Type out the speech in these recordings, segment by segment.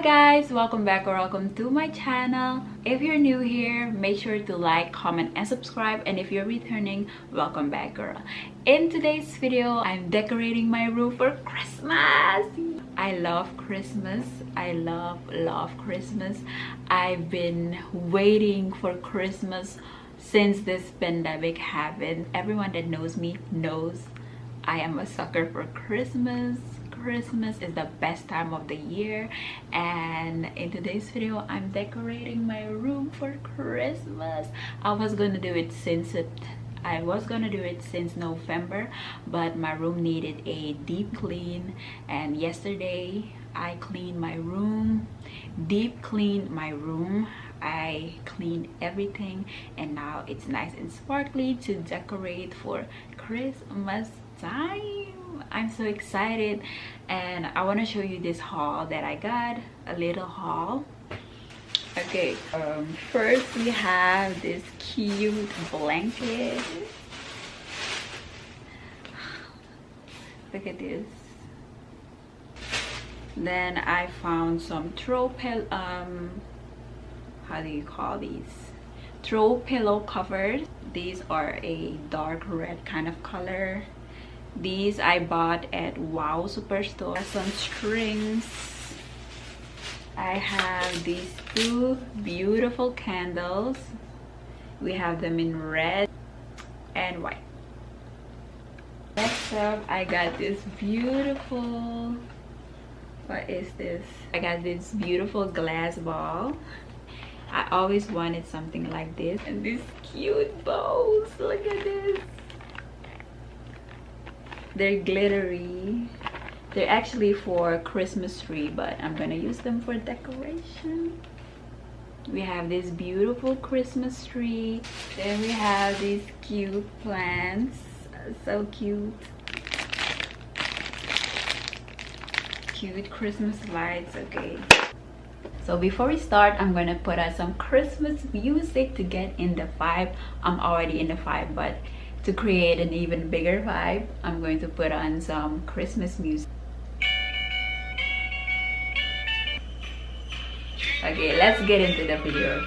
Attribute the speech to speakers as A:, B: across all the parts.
A: guys, welcome back or welcome to my channel. If you're new here, make sure to like, comment and subscribe, and if you're returning, welcome back girl. In today's video, I'm decorating my room for Christmas. I love Christmas. I love Christmas. I've been waiting for Christmas since this pandemic happened. Everyone that knows me knows I am a sucker for Christmas. Christmas is the best time of the year, and in today's video I'm decorating my room for Christmas. I was gonna do it since November, but my room needed a deep clean, and yesterday I cleaned my room, deep cleaned my room. I cleaned everything, and now it's nice and sparkly to decorate for Christmas time. I'm so excited, and I want to show you this haul that I got, a little haul. Okay, first we have this cute blanket. Look at this. Then I found some throw pillow, how do you call these? Throw pillow covers. These are a dark red kind of color. These I bought at Wow Superstore. Some strings. I have these two beautiful candles. We have them in red and white. Next up, I got this beautiful, what is this? I got this beautiful glass ball. I always wanted something like this. And these cute bows, look at this. They're glittery. They're actually for Christmas tree, but I'm gonna use them for decoration. We have this beautiful Christmas tree. Then we have these cute plants. So cute. Cute Christmas lights. Okay. So before we start, I'm gonna put on some Christmas music to get in the vibe. I'm already in the vibe, but to create an even bigger vibe, I'm going to put on some Christmas music. Okay, let's get into the video.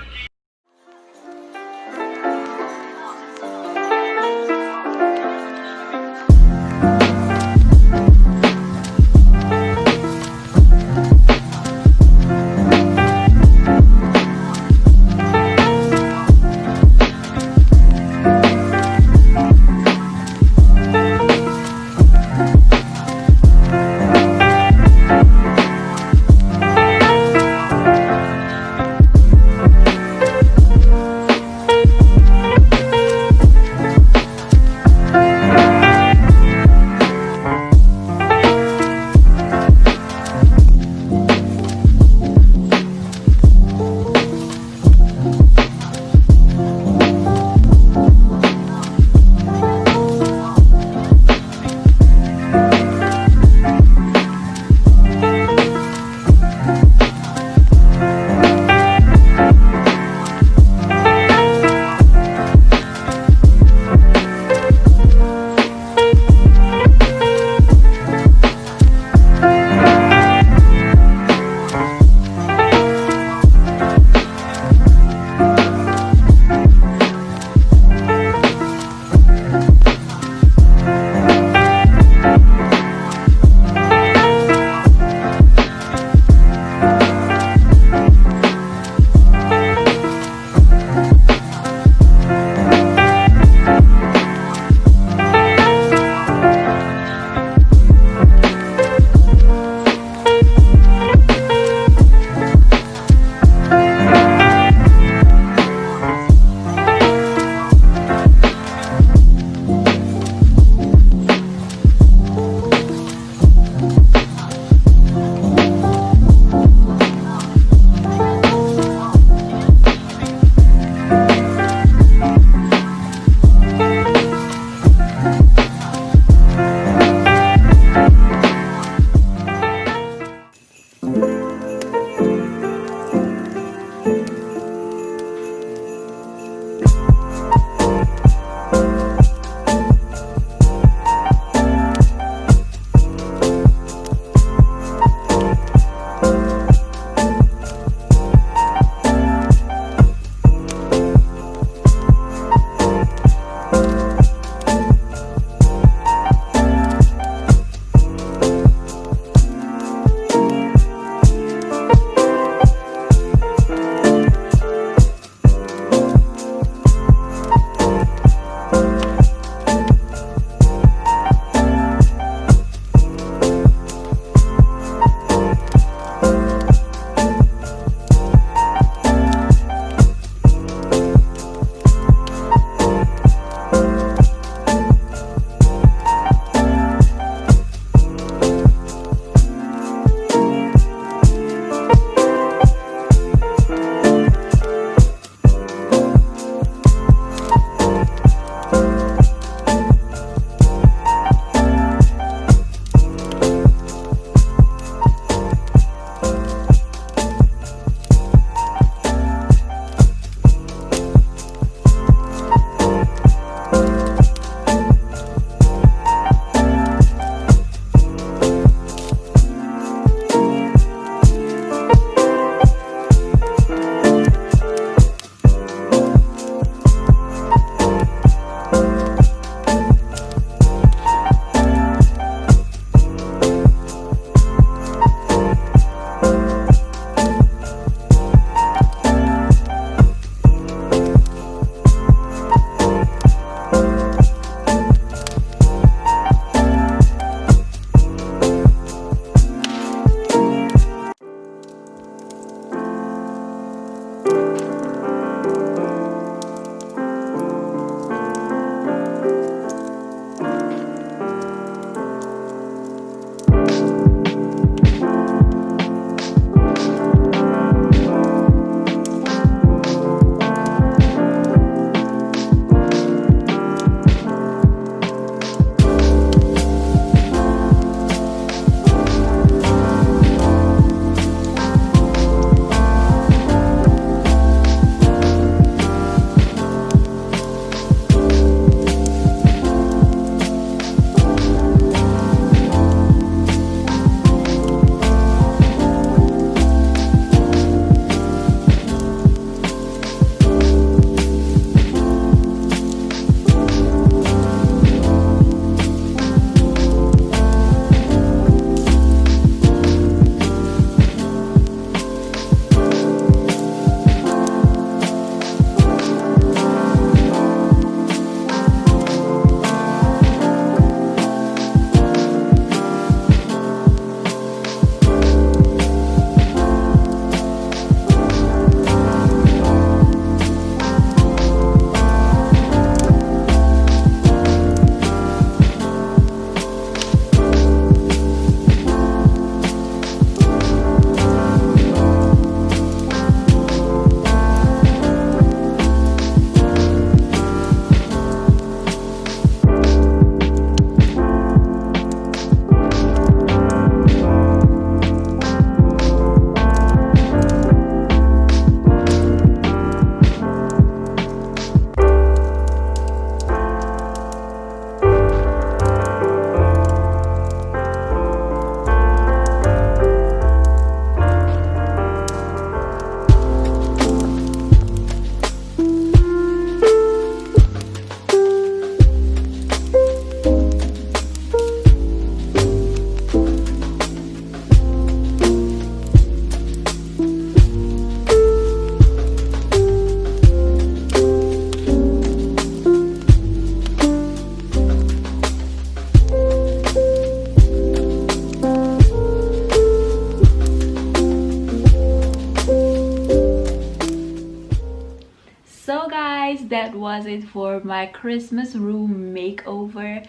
A: was it for my Christmas room makeover.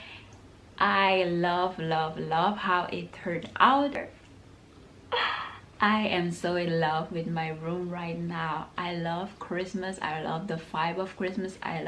A: I love how it turned out. I am so in love with my room right now. I love Christmas. I love the vibe of Christmas. I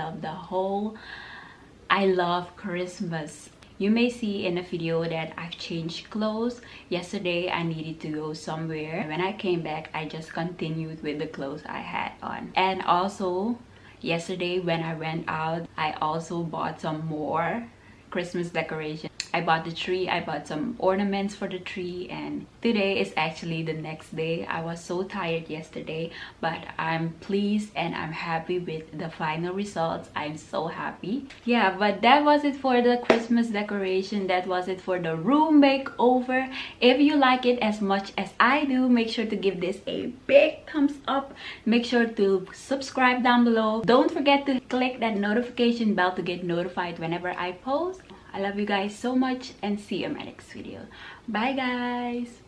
A: love Christmas. You may see in the video that I've changed clothes. Yesterday I needed to go somewhere. When I came back, I just continued with the clothes I had on. And also yesterday when I went out, I also bought some more Christmas decoration. I bought the tree, I bought some ornaments for the tree, and today is actually the next day. I was so tired yesterday, but I'm pleased and I'm happy with the final results. I'm so happy. Yeah, but that was it for the Christmas decoration. That was it for the room makeover. If you like it as much as I do, make sure to give this a big thumbs up. Make sure to subscribe down below. Don't forget to click that notification bell to get notified whenever I post. I love you guys so much and see you in my next video. Bye guys.